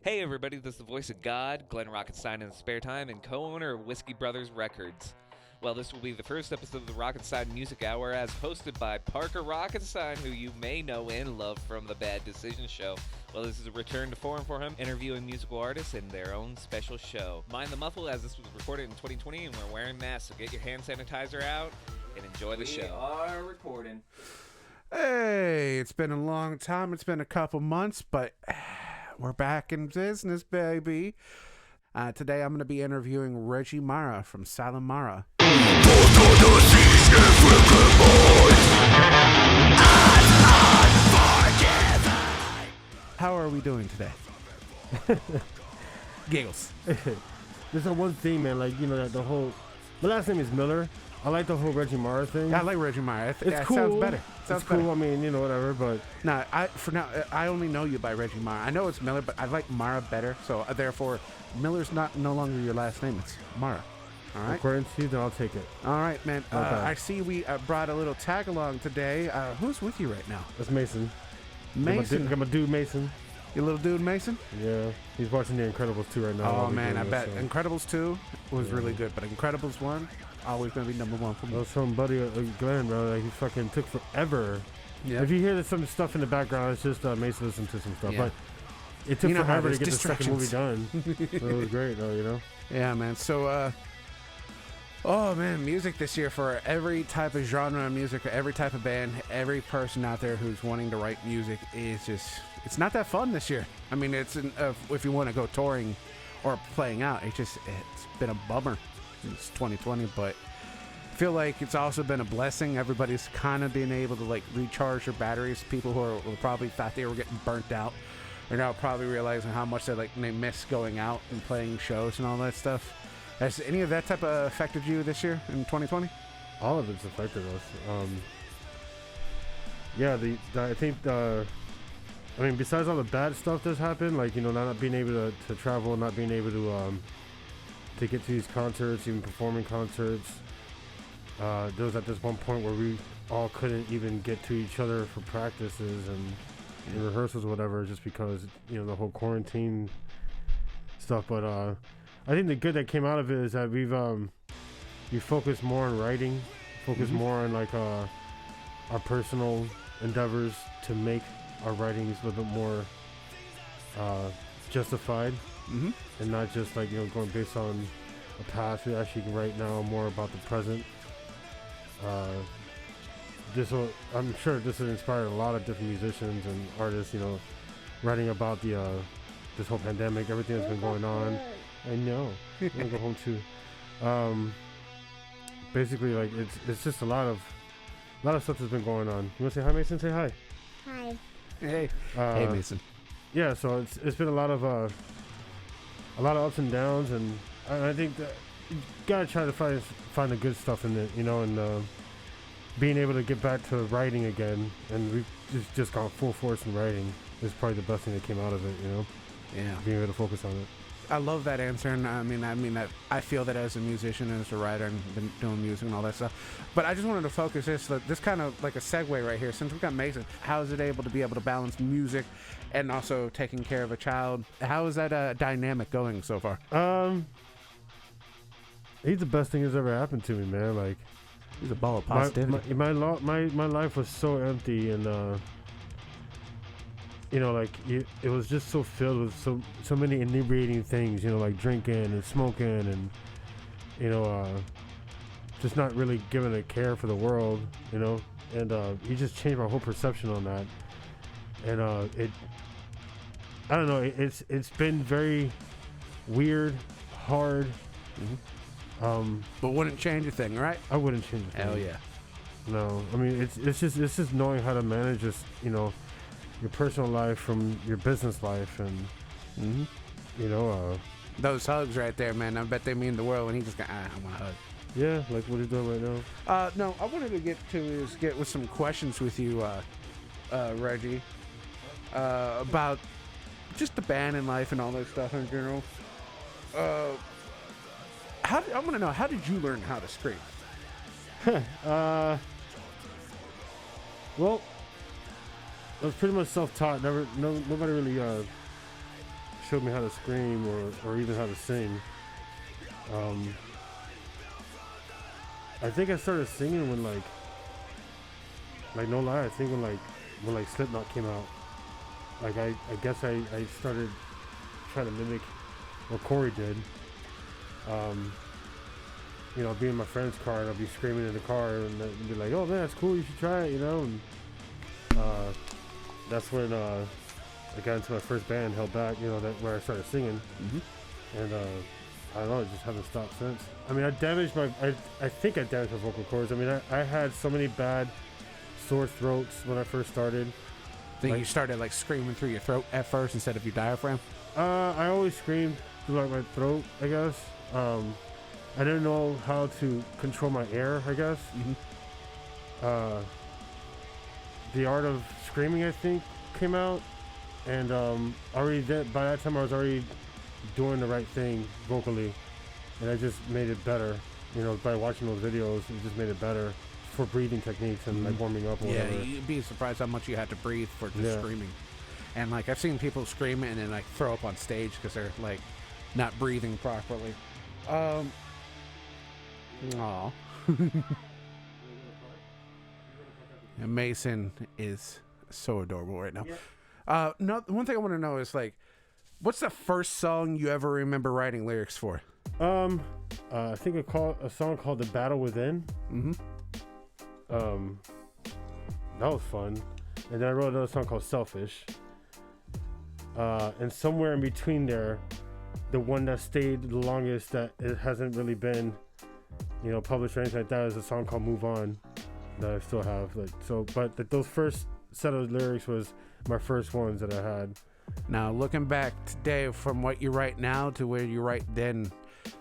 Hey everybody, this is the voice of God, Glenn Rockenstein in his spare time, and co-owner of Whiskey Brothers Records. Well, this will be the first episode of the Rockenstein Music Hour as hosted by Parker Rockenstein, who you may know and love from the Bad Decision Show. Well, this is a return to form for him, interviewing musical artists in their own special show. Mind the muffle, as this was recorded in 2020 and we're wearing masks, so get your hand sanitizer out and enjoy the show. We are recording. Hey, it's been a long time. It's been a couple months, but we're back in business, baby. Today I'm going to be interviewing Reggie Miller from Silenmara. How are we doing today? Giggles. There's one thing, man, like, you know, the whole... My last name is Miller. I like the whole Reggie Miller thing. I like Reggie Miller. It's cool. It sounds better. It's cool. I mean, you know, whatever, but... No, I only know you by Reggie Miller. I know it's Miller, but I like Mara better. So, therefore, Miller's no longer your last name. It's Mara. All right? According to you, then I'll take it. All right, man. I see we brought a little tag along today. Who's with you right now? That's Mason. Mason. Got my dude, Mason. Your little dude, Mason? Yeah. He's watching The Incredibles 2 right now. Oh, man, I bet. So. Incredibles 2 was really good, but Incredibles 1, always going to be number one for me. That was some buddy, Glenn, bro. Like, he fucking took forever. Yeah. If you hear some stuff in the background, it's just Mason listening to some stuff. Yeah. But it took forever to get the second movie done. It was great, though, you know? Yeah, man. So, oh, man, music this year for every type of genre of music, every type of band, every person out there who's wanting to write music is just... It's not that fun this year. I mean, it's if you want to go touring or playing out, it's been a bummer since 2020. But I feel like it's also been a blessing. Everybody's kind of being able to like recharge their batteries. People who probably thought they were getting burnt out are now probably realizing how much they miss going out and playing shows and all that stuff. Has any of that type of affected you this year in 2020? All of it's affected us. Yeah, I think I mean, besides all the bad stuff that's happened, like, you know, not being able to travel, not being able to get to these concerts, even performing concerts. There was at this one point where we all couldn't even get to each other for practices and rehearsals or whatever, just because, you know, the whole quarantine stuff. But I think the good that came out of it is that we focused more on writing, more on like our personal endeavors to make our writing is a little bit more justified, and not just like, you know, going based on the past. We actually can write now more about the present. I'm sure this will inspire a lot of different musicians and artists, you know, writing about this whole pandemic, everything that's been going on. I know. I'm gonna go home too. Basically, like it's just a lot of stuff that's been going on. You wanna say hi, Mason? Say hi. Hi. Hey. Hey, Mason. Yeah, so it's been a lot of ups and downs, and I think that you gotta try to find the good stuff in it, you know, and being able to get back to writing again, and we've just gone full force in writing is probably the best thing that came out of it, you know. Yeah. Being able to focus on it. I love that answer, and I feel that as a musician and as a writer and been doing music and all that stuff. But I just wanted to focus this kind of like a segue right here. Since we've got Mason, how is it able to be able to balance music and also taking care of a child? How is that dynamic going so far? He's the best thing that's ever happened to me, man. Like, he's a ball of positivity. My life was so empty, and you know, like it was just so filled with so many inebriating things, you know, like drinking and smoking and, you know, just not really giving a care for the world, you know, and he just changed my whole perception on that. And I don't know, it's been very weird, hard. But wouldn't change a thing, right? I wouldn't change a thing. Hell yeah. No, I mean it's just knowing how to manage this, you know, your personal life from your business life, and you know, those hugs right there, man. I bet they mean the world when he just got, I want a hug. Yeah, like what are you doing right now? No, I wanted to get with some questions with you, Reggie, about just the band and life and all that stuff in general. I want to know, how did you learn how to scream? Well, I was pretty much self-taught. Nobody really showed me how to scream or even how to sing. I think I started singing when like no lie, I think when like Slipknot came out. Like I guess I started trying to mimic what Corey did. You know, be in my friend's car and I'll be screaming in the car and they'd be like, "Oh man, that's cool, you should try it," you know. And that's when I got into my first band, Held Back, you know, where I started singing. And I don't know, it just hasn't stopped since. I mean, I think I damaged my vocal cords. I mean, I had so many bad sore throats when I first started. Think you started like screaming through your throat at first instead of your diaphragm? I always screamed through like my throat, I guess. I didn't know how to control my air, I guess. The Art of Screaming, I think, came out, and by that time I was already doing the right thing vocally, and I just made it better. You know, by watching those videos, it just made it better for breathing techniques and like warming up or whatever. Yeah, you'd be surprised how much you had to breathe for just screaming. And like I've seen people scream and then like throw up on stage because they're like not breathing properly. Aw. And Mason is so adorable right now. No, one thing I want to know is like, what's the first song you ever remember writing lyrics for? I think a song called "The Battle Within." That was fun. And then I wrote another song called "Selfish." And somewhere in between there, the one that stayed the longest that it hasn't really been, you know, published or anything like that is a song called "Move On" that I still have. But those first set of lyrics was my first ones that I had. Now, looking back today from what you write now to where you write then,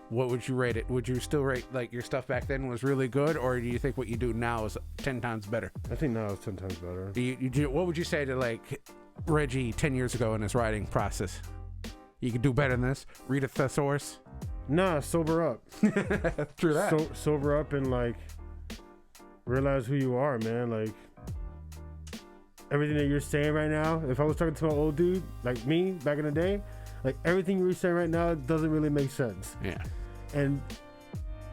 what would you rate it? Would you still rate like your stuff back then was really good, or do you think what you do now is 10 times better? I think now it's 10 times better. What would you say to like Reggie 10 years ago in his writing process? You could do better than this? Read a thesaurus? Nah, sober up. True that. Sober up and like realize who you are, man. Like everything that you're saying right now, if I was talking to an old dude like me back in the day, like everything you're saying right now doesn't really make sense. Yeah. And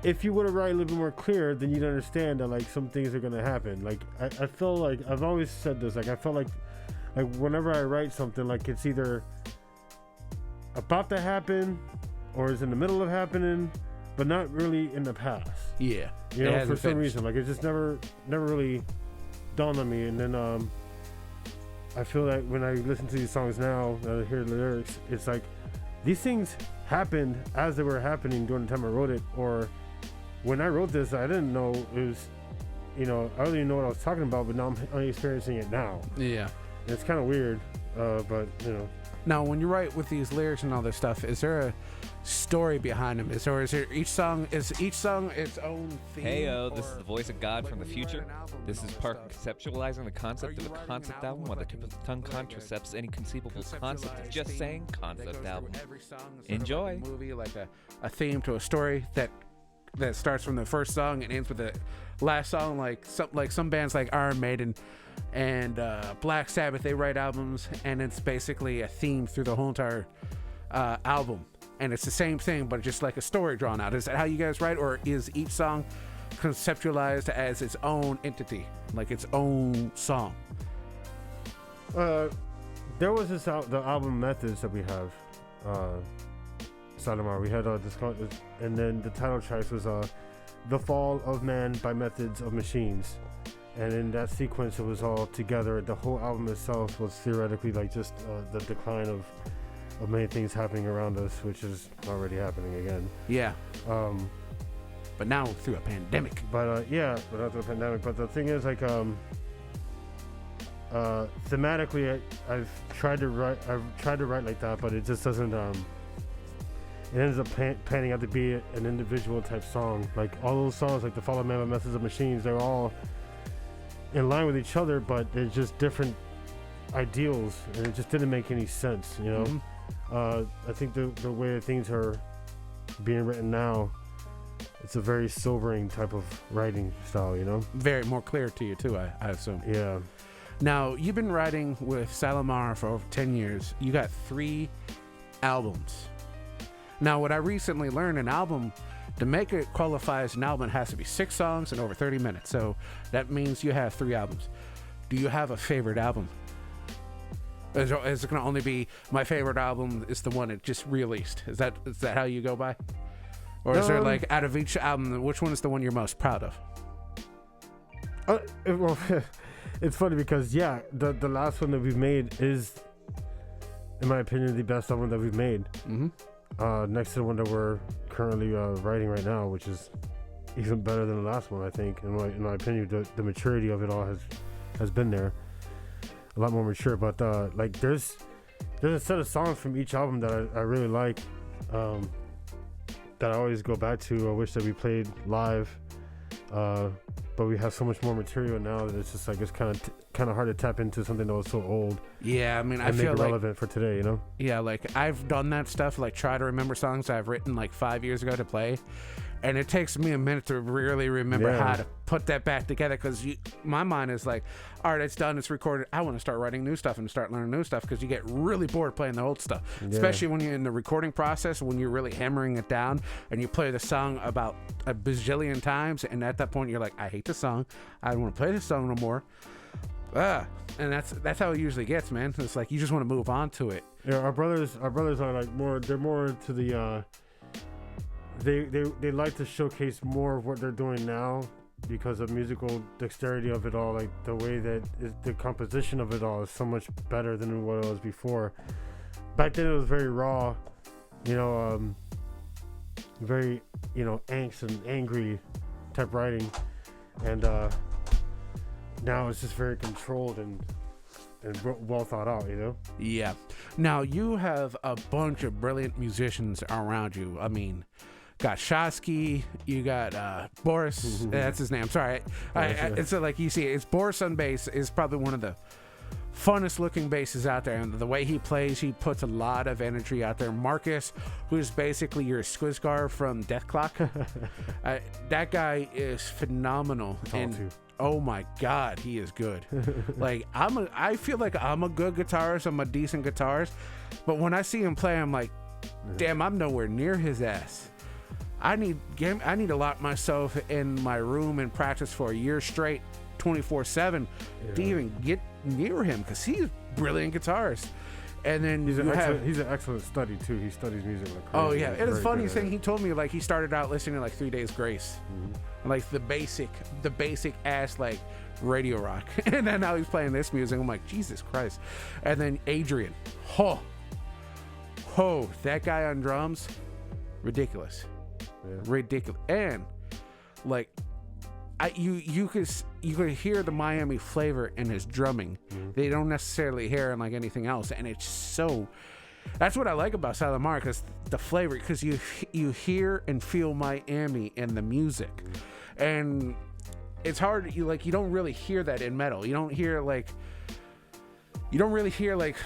if you were to write a little bit more clear, then you'd understand that like some things are gonna happen. Like I feel like I've always said this. Like I felt like whenever I write something, like it's either about to happen or is in the middle of happening, but not really in the past. Yeah. You know, for some reason, like it just never really dawned on me. And then I feel like when I listen to these songs now, I hear the lyrics, it's like these things happened as they were happening during the time I wrote it, or when I wrote this, I didn't know it was, you know, I don't even know what I was talking about, but now I'm experiencing it now. Yeah. And it's kind of weird, but you know. Now, when you write with these lyrics and all this stuff, is there a story behind them? Is there each song its own theme? Heyo, this is the voice of God from the future. This is Parker conceptualizing the concept of a concept album while the tip of the tongue contracepts any conceivable concept of just saying concept album. Enjoy. Movie like a theme to a story that starts from the first song and ends with the last song, like some bands like Iron Maiden and Black Sabbath, they write albums and it's basically a theme through the whole entire album, and it's the same thing but just like a story drawn out. Is that how you guys write, or is each song conceptualized as its own entity, like its own song? There was the album Methods that we have, Silenmara. We had this, and then the title track was The Fall of Man by Methods of Machines. And in that sequence, it was all together. The whole album itself was theoretically like just the decline of many things happening around us, which is already happening again. Yeah. But now through a pandemic. But yeah, but not through a pandemic. But the thing is, like, thematically, I've tried to write like that, but it just doesn't. It ends up panning out to be an individual type song. Like all those songs, like The Fall of Man by Methods of Machines, they're all in line with each other, but they're just different ideals, and it just didn't make any sense, you know. Mm-hmm. I think the way things are being written now, it's a very sobering type of writing style, you know. Very more clear to you too, I assume. Yeah. Now you've been writing with Silenmara for over 10 years. You got 3 albums. Now, what I recently learned, an album, to make it qualify as an album, it has to be 6 songs and over 30 minutes. So that means you have 3 albums. Do you have a favorite album? Is it going to only be my favorite album is the one it just released? Is that how you go by? Or is there like out of each album, which one is the one you're most proud of? Well, it's funny because the last one that we've made is, in my opinion, the best album that we've made. Mm-hmm. Next to the one that we're currently writing right now, which is even better than the last one, I think. In my opinion, the maturity of it all has been there, a lot more mature. But like there's a set of songs from each album that I really like, that I always go back to. I wish that we played live, but we have so much more material now that it's just like it's kind of hard to tap into something that was so old. Yeah, I mean, I make feel it like relevant for today, you know. Yeah, like I've done that stuff, like try to remember songs I've written like 5 years ago to play, and it takes me a minute to really remember how to put that back together, because my mind is like, all right, it's done, it's recorded, I want to start writing new stuff and start learning new stuff, because you get really bored playing the old stuff, especially when you're in the recording process, when you're really hammering it down and you play the song about a bazillion times, and at that point you're like, I hate the song, I don't want to play this song no more. And that's how it usually gets, man. It's like you just want to move on to it. Yeah, our brothers are like more. They're more to the. They like to showcase more of what they're doing now because of musical dexterity of it all. Like the way that the composition of it all is so much better than what it was before. Back then it was very raw, very angst and angry type writing, and now it's just very controlled and well thought out, Yeah. Now you have a bunch of brilliant musicians around you. I mean, got Shosky, you got Boris. That's his name. Sorry, it's like you see, it's Boris on bass is probably one of the funnest looking basses out there, and the way he plays, he puts a lot of energy out there. Marcus, who's basically your Squizgar from Death Clock, that guy is phenomenal. And oh my God, he is good. Like I feel like I'm a good guitarist, I'm a decent guitarist, but when I see him play, I'm like, damn, I'm nowhere near his ass. I need to lock myself in my room and practice for a year straight, 24/7, to even get near him, because he's a brilliant guitarist. And then he's an excellent study too. He studies music like crazy. Oh yeah, it is funny thing. He told me like he started out listening to like 3 Days Grace, like the basic ass like radio rock, and then now he's playing this music. I'm like, Jesus Christ. And then Adrian, that guy on drums, ridiculous. And like you could hear the Miami flavor in his drumming. They don't necessarily hear it like anything else, and it's so. That's what I like about Silenmara, because the flavor, because you hear and feel Miami in the music, and it's hard. You don't really hear that in metal. You don't really hear like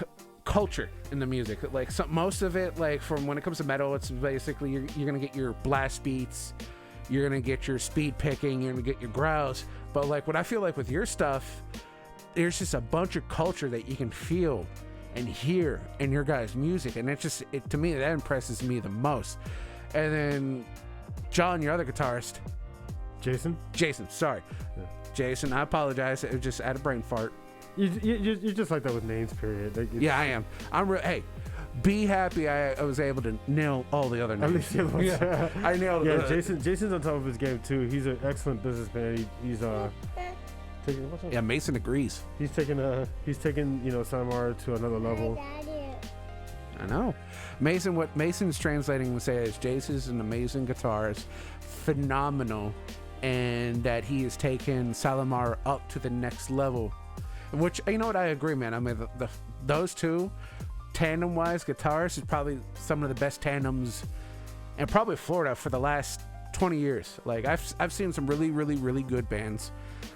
culture in the music. Like most of it, like from when it comes to metal, it's basically you're gonna get your blast beats. You're going to get your speed picking, you're going to get your growls. But like what I feel like with your stuff, there's just a bunch of culture that you can feel and hear in your guys' music. And to me, that impresses me the most. And then John, your other guitarist. Jason, sorry. Yeah. Jason, I apologize. It was just had a brain fart. You're just like that with names, period. I am. Hey. Be happy I was able to nail all the other names. At least I nailed it. Yeah, Jason's on top of his game too. He's an excellent businessman. He's taking. Yeah, Mason agrees. He's taking Silenmara to another level. I know. Mason. What Mason's translating to say is Jason's an amazing guitarist, phenomenal, and that he has taken Silenmara up to the next level. Which, you know what, I agree, man. I mean, those two. Tandem-wise, guitarists is probably some of the best tandems, and probably Florida for the last 20 years. Like I've seen some really, really, really good bands,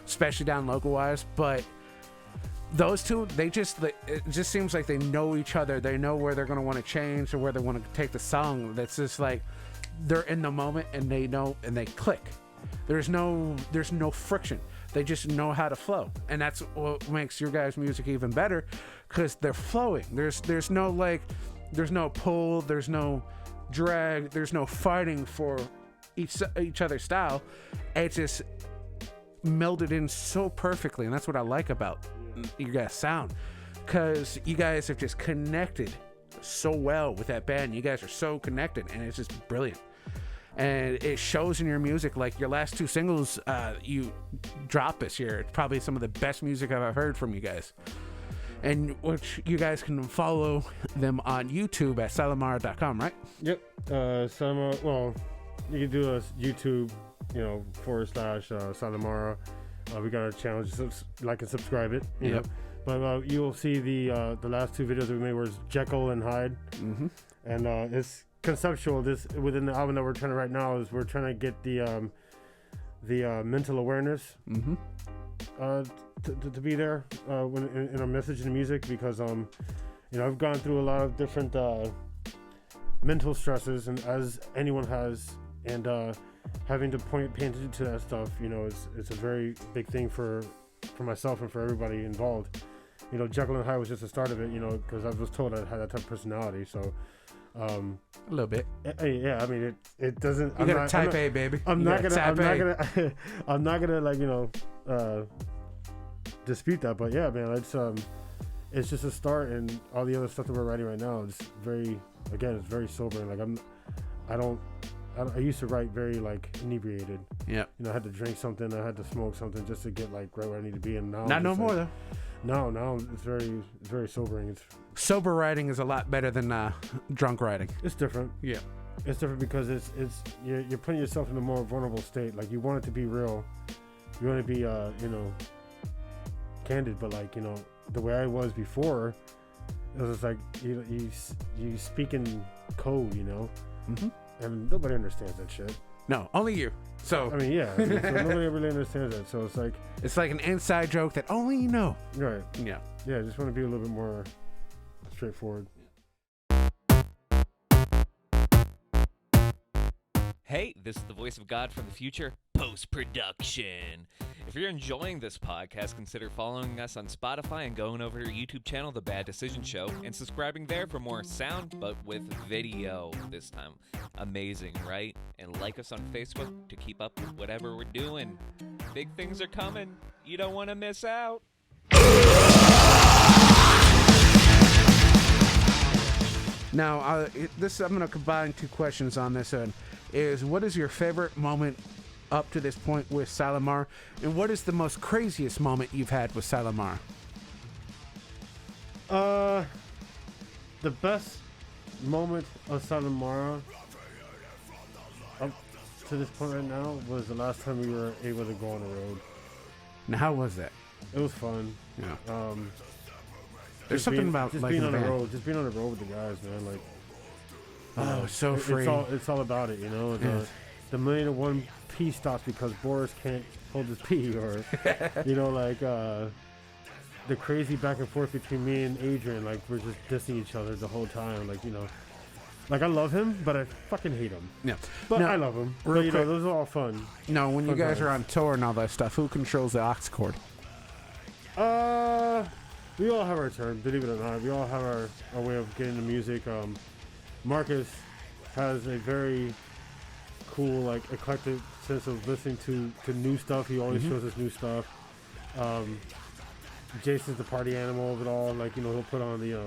especially down local-wise. But those two, it just seems like they know each other. They know where they're gonna want to change or where they want to take the song. That's just like they're in the moment and they know and they click. There's no friction. They just know how to flow, and that's what makes your guys' music even better, because they're flowing. There's no like, There's no pull. There's no drag. There's no fighting for each other's style. It's just melded in so perfectly, and that's what I like about you guys' sound, because you guys have just connected so well with that band. You guys are so connected, and it's just brilliant. And it shows in your music. Like your last 2 singles you dropped this year, it's probably some of the best music I've ever heard from you guys. And which you guys can follow them on YouTube at silenmara.com, right? Yep. Silenmara, well, you can do a YouTube, / Silenmara. We got a channel, just like and subscribe it. You know? But you'll see the last 2 videos that we made were Jekyll and Hyde. Mm-hmm. And it's conceptual. This within the album that we're trying to write now is we're trying to get the mental awareness to be there when in our message in the music, because I've gone through a lot of different mental stresses, and as anyone has, and having to pay attention to that stuff, it's a very big thing for myself and for everybody involved. Jekyll and Hyde was just the start of it, because I was told I had that type of personality, so a little bit. Yeah, I mean it doesn't. You got type A, baby. I'm not gonna dispute that, but yeah, man, it's just a start, and all the other stuff that we're writing right now is it's very sobering. Like I used to write very like inebriated. Yeah. I had to drink something, I had to smoke something just to get like right where I need to be, and now not no more though. No, it's very sobering. Sober writing is a lot better than drunk writing. It's different. Yeah. It's different because you're putting yourself in a more vulnerable state. Like you want it to be real. You want to be candid, but like, the way I was before, it was just like you speak in code, mm-hmm. And nobody understands that shit. No, only you. So I mean, yeah, so nobody really understands that. So it's like an inside joke that only you know. Right. Yeah. Yeah, I just want to be a little bit more straightforward. Hey, this is the voice of God from the future, post-production. If you're enjoying this podcast, consider following us on Spotify and going over to our YouTube channel, The Bad Decision Show, and subscribing there for more sound, but with video this time. Amazing, right? And like us on Facebook to keep up with whatever we're doing. Big things are coming. You don't want to miss out. Now, I'm going to combine 2 questions on this end. Is what is your favorite moment up to this point with Silenmara, and what is the most craziest moment you've had with Silenmara? The best moment of Silenmara up to this point right now was the last time we were able to go on the road. Now, how was that? It was fun. Yeah. There's something about just like being on the road, just being on the road with the guys, man. Like, it's so free. It's all about it, The 1,000,001 pee stops because Boris can't hold his pee, or the crazy back and forth between me and Adrian. Like we're just dissing each other the whole time. Like I love him, but I fucking hate him. Yeah, but I love him. But, those are all fun. No, when you guys are on tour and all that stuff, who controls the aux cord? We all have our turn, believe it or not. We all have our way of getting the music. Marcus has a very cool, like, eclectic sense of listening to new stuff. He always shows us new stuff. Jason's the party animal of it all. Like, he'll put on the,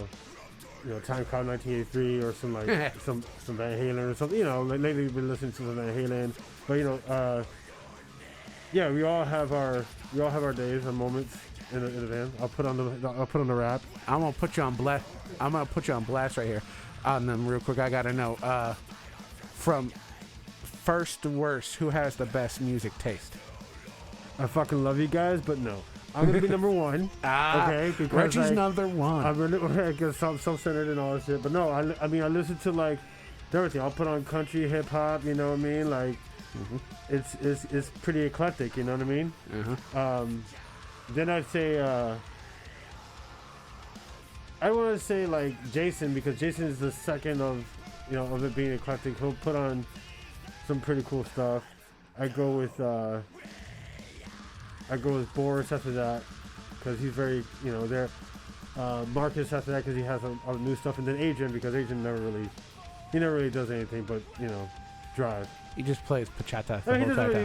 Time Cloud 1983 or some, like, some Van Halen or something. Like, lately we've been listening to some Van Halen. But, yeah, we all have our days and moments in the band. I'll put on the rap. I'm gonna put you on blast. I'm gonna put you on blast right here on them real quick. I gotta know from first to worst, who has the best music taste? I fucking love you guys, but no, I'm gonna be number one. Okay, because Reggie's number one. I'm really because self-centered and all that shit. But no, I mean I listen to like everything. I'll put on country, hip hop. You know what I mean? Like it's pretty eclectic. You know what I mean? Then I'd say I want to say like Jason, because Jason is the second of it being eclectic. He'll put on some pretty cool stuff. I go with Boris after that, because he's very there. Marcus after that because he has all the new stuff, and then Adrian because Adrian never really does anything but drive. He just plays bachata.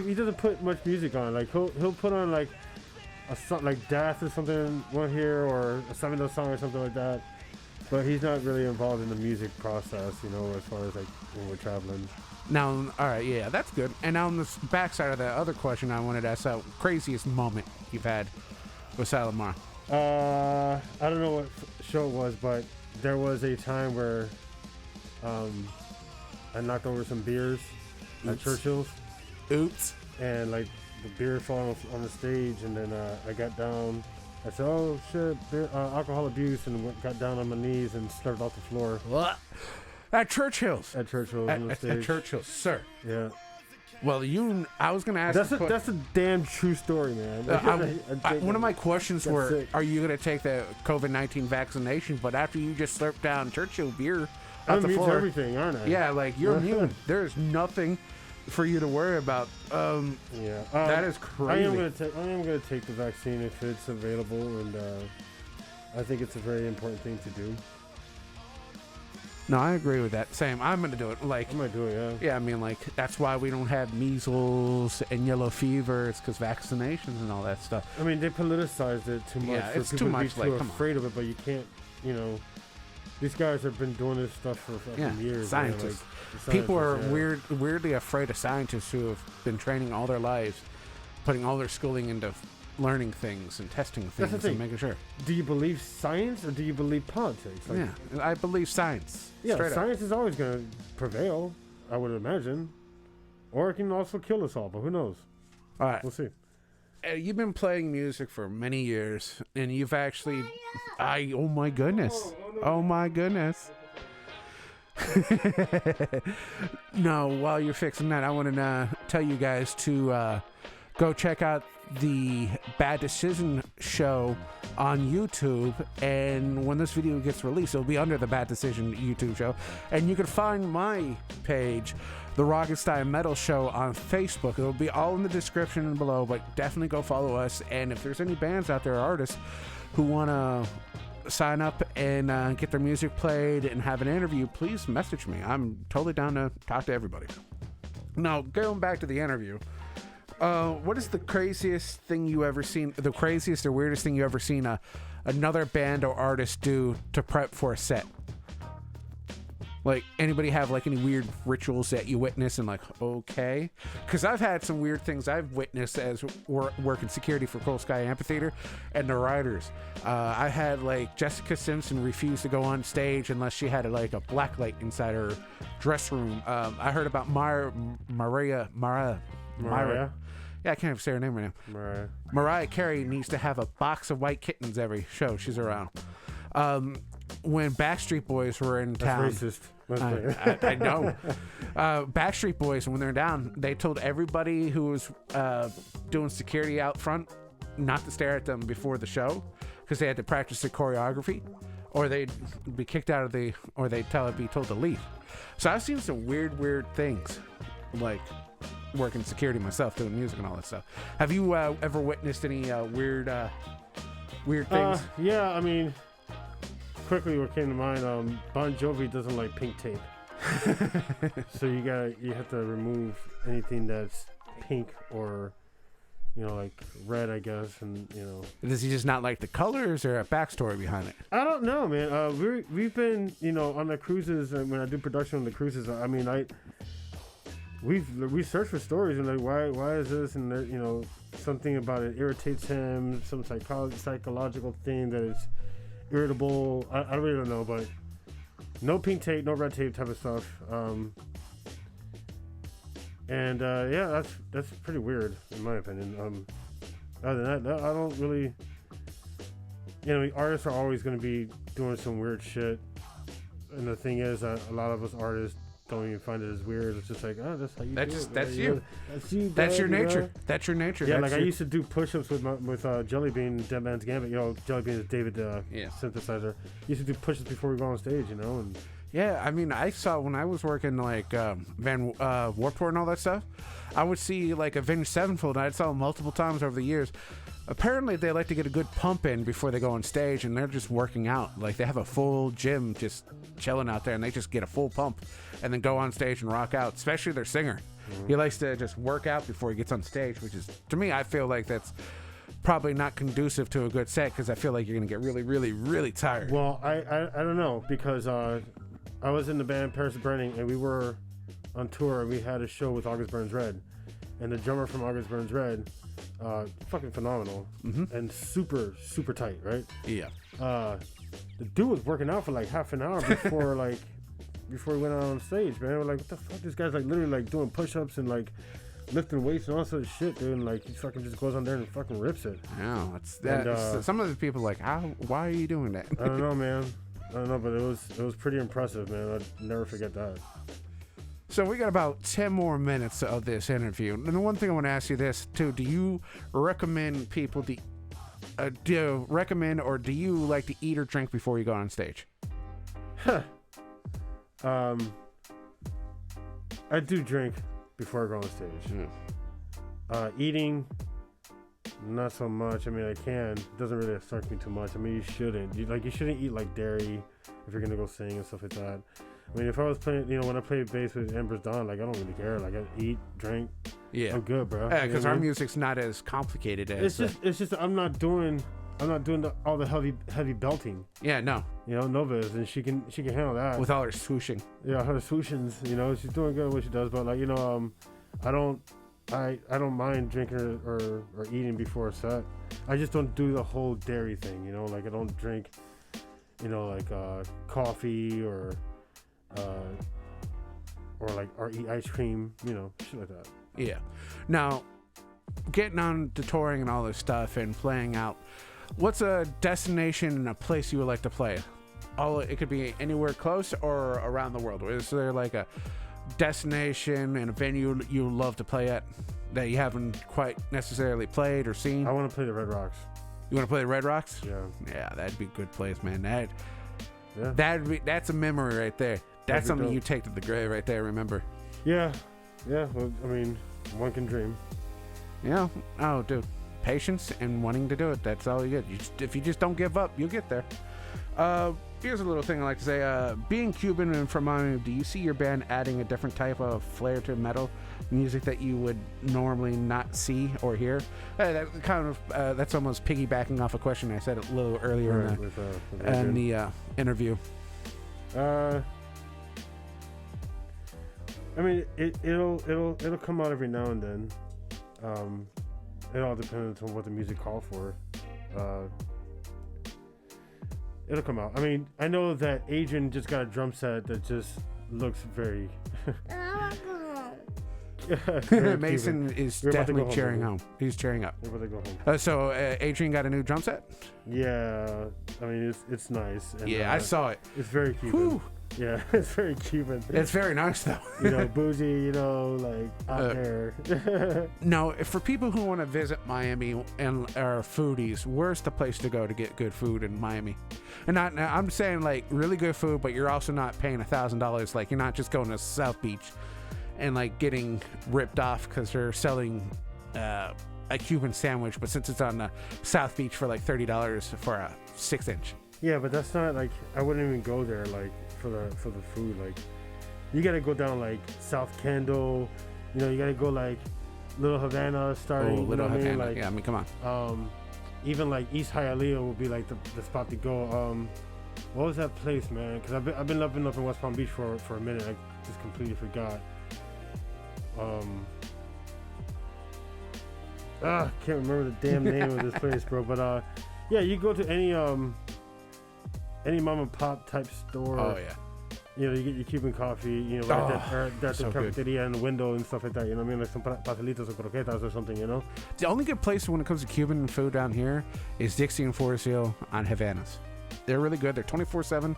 He doesn't put much music on. Like he'll put on like a song like Death or something one here or a Seven song or something like that. But he's not really involved in the music process, as far as like when we're traveling. Now, all right, yeah, that's good. And now on the backside of that other question I wanted to ask, craziest moment you've had with Silenmara. I don't know what show it was, but there was a time where I knocked over some beers at Churchill's. Oops. And like the beer fell on the stage, and then I got down. I said, "Oh shit, beer, alcohol abuse," and got down on my knees and slurped off the floor. What? At Churchill's. At Churchill's. At Churchill's, sir. Yeah. Well, I was gonna ask. That's a damn true story, man. One of my questions were, are you gonna take the COVID-19 vaccination? But after you just slurped down Churchill beer I'm the immune floor, to everything, aren't I? Yeah, like you're immune. There's nothing for you to worry about. That is crazy. I am gonna take the vaccine if it's available, and I think it's a very important thing to do. No, I agree with that. Same. I'm gonna do it. Like I might do it. Yeah. Yeah, I mean, like that's why we don't have measles and yellow fever. It's because vaccinations and all that stuff. I mean, they politicized it too much. Yeah, for it's people too to be much. Like, afraid of it, but you can't. These guys have been doing this stuff for fucking years. Scientists. Man, People are weirdly afraid of scientists who have been training all their lives, putting all their schooling into learning things and testing things and making sure. Do you believe science or do you believe politics? Yeah, I believe science. Yeah, science is always going to prevail, I would imagine. Or it can also kill us all, but who knows? All right. We'll see. You've been playing music for many years, and you've actually... oh my goodness. Oh my goodness. No, while you're fixing that, I want to tell you guys to go check out the Bad Decision show on YouTube, and when this video gets released, it'll be under the Bad Decision YouTube show, and you can find my page, the Rockenstein Metal Show, on Facebook. It'll be all in the description below, but definitely go follow us. And if there's any bands out there, artists who want to sign up and get their music played and have an interview, please message me. I'm totally down to talk to everybody. Now, going back to the interview, what is the craziest thing you ever seen, the craziest or weirdest thing you ever seen another band or artist do to prep for a set? Like, anybody have like any weird rituals that you witness and like, okay? Because I've had some weird things I've witnessed as working security for Cold Sky Amphitheater and the riders. I had like Jessica Simpson refuse to go on stage unless she had like a black light inside her dress room. I heard about Mariah. Yeah, I can't even say her name right now. Mariah Carey needs to have a box of white kittens every show she's around. When Backstreet Boys were in town... That's racist. I know. Backstreet Boys, when they're down, they told everybody who was doing security out front not to stare at them before the show because they had to practice the choreography, or they'd be kicked out of the... or they'd be told to leave. So I've seen some weird things, like working security myself, doing music and all that stuff. Have you ever witnessed any weird things? Yeah, I mean... Quickly, what came to mind, Bon Jovi doesn't like pink tape. So you have to remove anything that's pink or, like red, I guess, and Does he just not like the colors, or a backstory behind it? I don't know, man. We've been, on the cruises, and when I do production on the cruises, I mean, we search for stories and like why is this, and there, something about it irritates him, some psychological thing that is irritable. I really don't know, but no pink tape, no red tape type of stuff. Yeah, that's pretty weird in my opinion. Other than that, I don't really. Artists are always going to be doing some weird shit, and the thing is, a lot of us artists don't even find it as weird. It's just like, oh, that's how you do it. That's you. That's you. That's your nature. That's your nature. Yeah, I used to do push-ups with Jellybean, Dead Man's Gambit. Jellybean is David synthesizer. Used to do push-ups before we go on stage, and yeah, I mean, I saw when I was working like Van Warped Tour and all that stuff, I would see like Avenged Sevenfold, and I saw them multiple times over the years. apparently they like to get a good pump in before they go on stage, and they're just working out. Like, they have a full gym just chilling out there, and they just get a full pump and then go on stage and rock out, especially their singer. He likes to just work out before he gets on stage, which is, to me, I feel like that's probably not conducive to a good set, because I feel like you're going to get really, really, really tired. Well, I don't know, because I was in the band Paris is Burning, and we were on tour, and we had a show with August Burns Red. And the drummer from August Burns Red, fucking phenomenal, and super, super tight, right? Yeah. The dude was working out for like half an hour before before we went out on stage, man. We're like, what the fuck? This guy's like literally like doing push-ups and like lifting weights and all sorts of shit, dude. And like he fucking just goes on there and fucking rips it. Yeah, that's that. And, some of the people are like, why are you doing that? I don't know, man. I don't know, but it was pretty impressive, man. I'd never forget that. So we got about 10 more minutes of this interview. And the one thing I want to ask you this too: do you recommend people do you like to eat or drink before you go on stage? I do drink before I go on stage. Eating, not so much. I mean, I can. It doesn't really affect me too much. I mean, you shouldn't. You shouldn't eat like dairy if you're gonna go sing and stuff like that. I mean, if I was playing, when I play bass with Embers Dawn, like I don't really care. Like I eat, drink. Yeah, I'm good, bro. Yeah, because our music's not as complicated as. It's just I'm not doing all the heavy belting. Yeah, no. Nova's, and she can handle that with all her swooshing. Yeah, her swooshings. She's doing good at what she does. But like I don't mind drinking or eating before a set. I just don't do the whole dairy thing. Like I don't drink, coffee or eat ice cream. Shit like that. Yeah. Now, getting on to touring and all this stuff and playing out, what's a destination and a place you would like to play? It could be anywhere close or around the world. Is there like a destination and a venue you love to play at that you haven't quite necessarily played or seen? I want to play the Red Rocks. You want to play the Red Rocks? Yeah. Yeah, that'd be a good place, man. That's a memory right there. That's something you take to the grave right there, remember? Yeah. Yeah. Well, I mean, one can dream. Yeah. Oh, dude. Patience and wanting to do it. That's all you get. If you just don't give up, you'll get there. Here's a little thing I like to say. Being Cuban and from Miami, do you see your band adding a different type of flair to metal music that you would normally not see or hear? That's almost piggybacking off a question I said a little earlier in the interview. I mean, it'll come out every now and then. It all depends on what the music call for. It'll come out. I mean, I know that Adrian just got a drum set that just looks very. Mason is definitely cheering home. He's cheering up. We're about to go home. So Adrian got a new drum set? Yeah, I mean it's nice. And, I saw it. It's very Cuban. Whew. Yeah, it's very Cuban. It's very nice though. Bougie, like out there. No, for people who want to visit Miami and are foodies, where's the place to go to get good food in Miami? And I'm saying like really good food, but you're also not paying $1,000. Like you're not just going to South Beach and like getting ripped off because they're selling a Cuban sandwich, but since it's on the South Beach for like $30 for a 6-inch. Yeah, but that's not like I wouldn't even go there like for the food. Like you gotta go down like South Kendall, you gotta go like Little Havana starting. Oh, Little Havana. Like, yeah, I mean, come on. Even like East Hialeah would be like the spot to go. What was that place, man? Because I've been living up in West Palm Beach for a minute. I just completely forgot. Can't remember the damn name of this place, bro. But yeah, you go to any mom and pop type store. Oh yeah. You get your Cuban coffee, that's the cafeteria in the window and stuff like that. You know what I mean? Like some pastelitos or croquetas or something. The only good place when it comes to Cuban food down here is Dixie and Forest Hill on Havanas. They're really good. They're 24/7.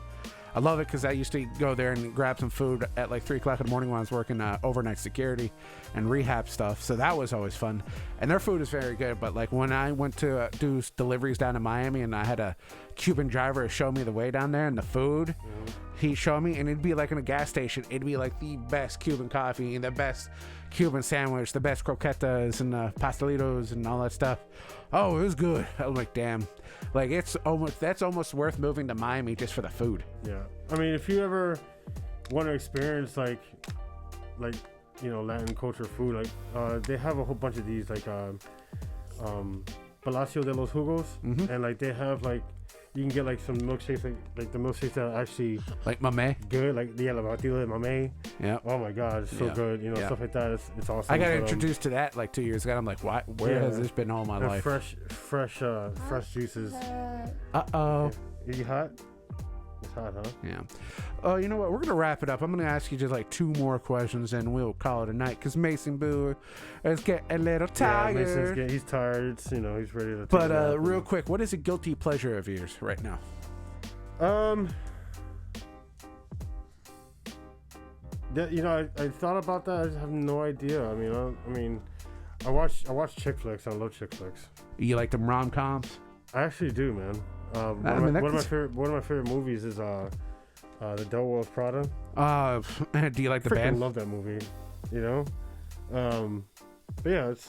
I love it because I used to go there and grab some food at like 3 o'clock in the morning when I was working overnight security and rehab stuff. So that was always fun. And their food is very good. But like when I went to do deliveries down in Miami and I had a Cuban driver show me the way down there and the food, he showed me, and it'd be like in a gas station. It'd be like the best Cuban coffee and the best Cuban sandwich, the best croquetas and pastelitos and all that stuff. Oh, it was good. I was like, damn. Like that's almost worth moving to Miami just for the food. Yeah, I mean, if you ever want to experience like Latin culture food, like they have a whole bunch of these like Palacio de los Jugos, and like they have like you can get like some milkshakes like the milkshakes that are actually like mamey. Good, like la batido de mamey. Yeah. Oh my God, it's so good. Stuff like that. It's awesome. I got introduced to that like 2 years ago. I'm like, why? Where has this been all my life? Fresh juices. Uh-oh. Yeah. You hot? It's hot, huh? Yeah. Oh, you know what? We're going to wrap it up. I'm going to ask you just like 2 more questions and we'll call it a night because Mason Boo is getting a little tired. Yeah, he's tired. It's, he's ready to But real quick, what is a guilty pleasure of yours right now? I thought about that. I just have no idea. I watch chick flicks. I love chick flicks. You like them rom-coms? I actually do, man. One of my favorite movies is The Devil Wears Prada. Do you like the Freaking band? Love that movie. But yeah, it's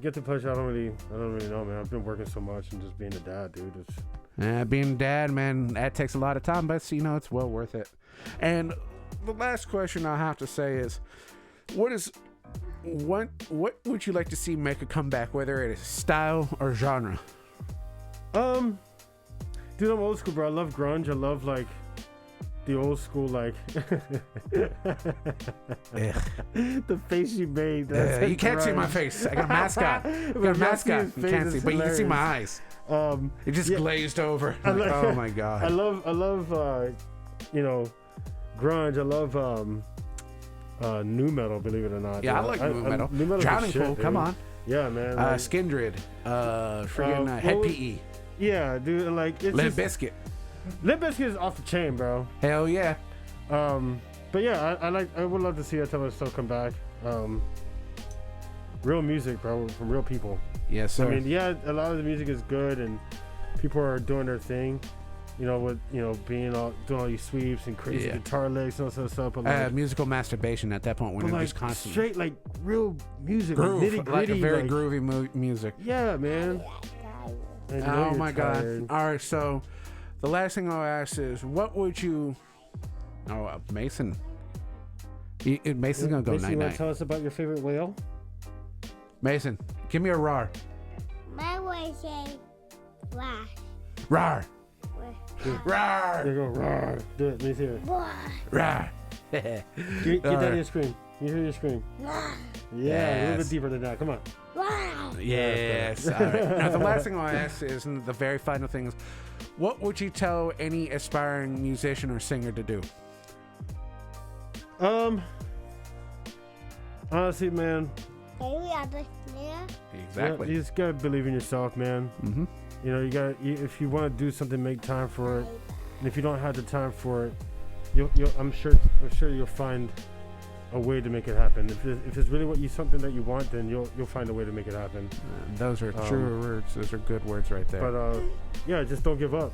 get the pleasure. I don't really know, man. I've been working so much and just being a dad, dude. Being a dad, man, that takes a lot of time, but it's well worth it. And the last question I have to say is, what would you like to see make a comeback, whether it is style or genre? Dude, I'm old school, bro. I love grunge. I love like the old school, like the face you made. You can't see my face. I got a mask on. You can't see, but you can see my eyes. It just glazed over. Oh my God. I love grunge. I love new metal, believe it or not. Yeah, I like new metal. New metal Drowning Pool, come on. Yeah, man. Skindred, Head PE. Yeah, dude. Like it's Limp Bizkit. Limp Bizkit is off the chain, bro. Hell yeah. But yeah, I would love to see that type of stuff come back. Real music, bro, from real people. Yes, sir. I mean, yeah, a lot of the music is good and people are doing their thing. With doing all these sweeps and crazy guitar licks and all that stuff. But like, musical masturbation at that point when it was constant. Straight like real music, groove, like nitty gritty, like a very groovy music. Yeah, man. Oh my God! All right, so the last thing I'll ask is, what would you? Oh, Mason. Mason's gonna go night night. You want to tell us about your favorite whale? Mason, give me a roar. My way say roar. Roar. Roar. There you go, roar. Do it. Let me hear it. Roar. Get that in your scream. You hear your scream. Yeah, a little bit deeper than that. Come on. Yes. All right. Now, the last thing I'll ask is, and the very final thing is, what would you tell any aspiring musician or singer to do? Honestly, man. Exactly. You just gotta believe in yourself, man. Mm-hmm. You gotta. If you want to do something, make time for it. And if you don't have the time for it, I'm sure you'll find a way to make it happen. If it's really something that you want, then you'll find a way to make it happen. Those are true words. Those are good words right there. But yeah, just don't give up.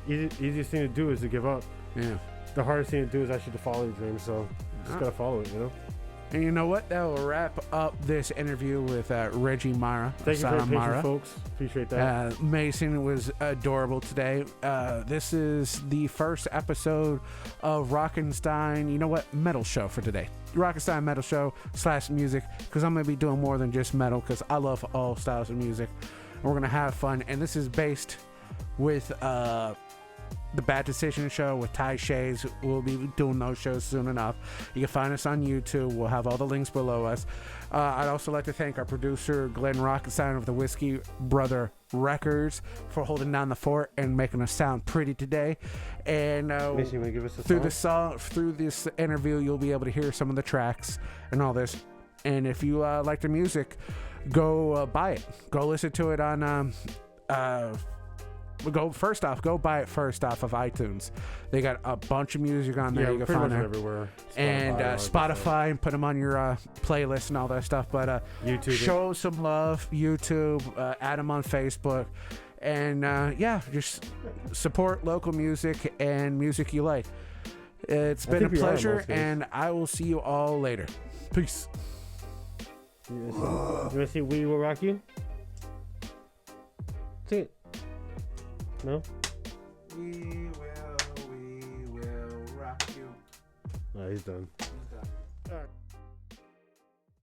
Easiest thing to do is to give up. Yeah. The hardest thing to do is actually to follow your dream. So just gotta follow it, And you know what? That will wrap up this interview with Reggie Miller of Thank you for your Silenmara. patience, folks. Appreciate that. Mason was adorable today. This is the first episode of Rockenstein, you know what, metal show for today. Rockenstein metal show / music, because I'm going to be doing more than just metal, because I love all styles of music. And we're going to have fun. And this is based with the Bad Decision Show with Ty Shays. We'll be doing those shows soon enough. You can find us on YouTube. We'll have all the links below us. I'd also like to thank our producer, Glenn Rockenstein of the Whiskey Brother Records, for holding down the fort and making us sound pretty today. And Mason, you want to give us a song? through this interview, you'll be able to hear some of the tracks and all this. And if you like the music, go buy it. Go listen to it on go buy it first off of iTunes. They got a bunch of music on there. Yeah, You can pretty find much there. everywhere. And Spotify, and put them on your playlist and all that stuff. But YouTube. show some love. YouTube, add them on Facebook. And just support local music and music you like. It's been a think we are in pleasure, most cases. and I will see you all later. Peace. You want to see We Will Rock You? See it. No? We will rock you. No, he's done. All right.